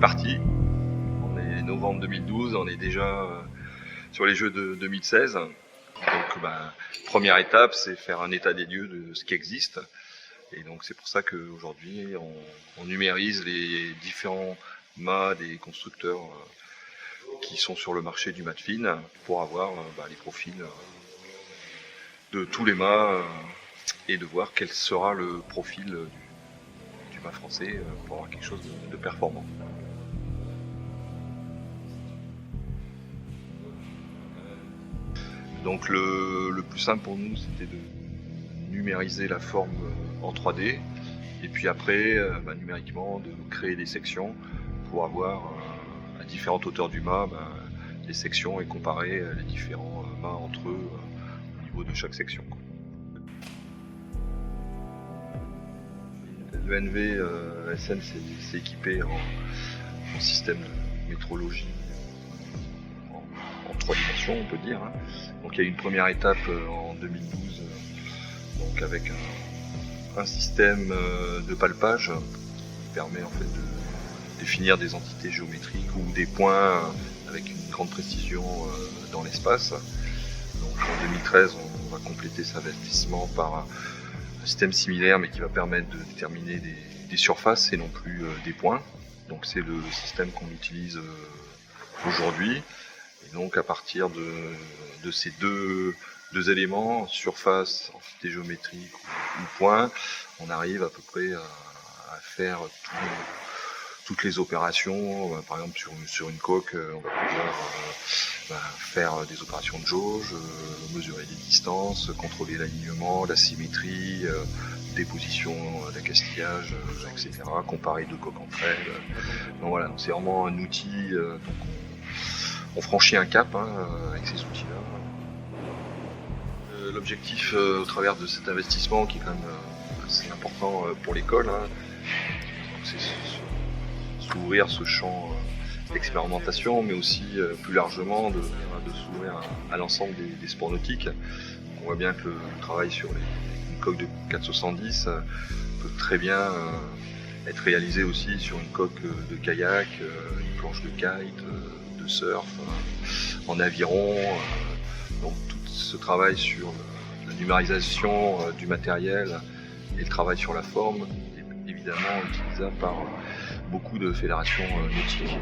parti. On est novembre 2012, on est déjà sur les Jeux de 2016. Donc première étape, c'est faire un état des lieux de ce qui existe. Et donc c'est pour ça qu'aujourd'hui on numérise les différents mâts des constructeurs qui sont sur le marché du mât de fine pour avoir les profils de tous les mâts et de voir quel sera le profil du mât français pour avoir quelque chose de performant. Donc le plus simple pour nous, c'était de numériser la forme en 3D et puis après numériquement de créer des sections pour avoir à différentes hauteurs du mât les sections et comparer les différents mâts entre eux au niveau de chaque section. Le NV SN s'est équipé en système de métrologie en 3 dimensions, on peut dire. Donc il y a eu une première étape en 2012 donc avec un système de palpage qui permet en fait de définir des entités géométriques ou des points avec une grande précision dans l'espace. Donc en 2013, on va compléter cet investissement par un système similaire mais qui va permettre de déterminer des surfaces et non plus des points. Donc c'est le système qu'on utilise aujourd'hui. Et donc à partir de ces deux éléments, surface, entité géométrique ou point, on arrive à peu près à faire toutes les opérations. Par exemple sur une coque, on va pouvoir faire des opérations de jauge, mesurer les distances, contrôler l'alignement, la symétrie, déposition d'accastillage, etc. Comparer deux coques entre elles. Donc voilà, donc c'est vraiment un outil. Donc on franchit un cap avec ces outils-là. L'objectif au travers de cet investissement qui est quand même assez important pour l'école, c'est s'ouvrir ce champ d'expérimentation, mais aussi plus largement de s'ouvrir à l'ensemble des sports nautiques. On voit bien que le travail sur une coque de 470 peut très bien être réalisé aussi sur une coque de kayak, une planche de kite, de surf, en aviron. Donc tout ce travail sur la numérisation du matériel et le travail sur la forme est évidemment utilisable par beaucoup de fédérations nautiques.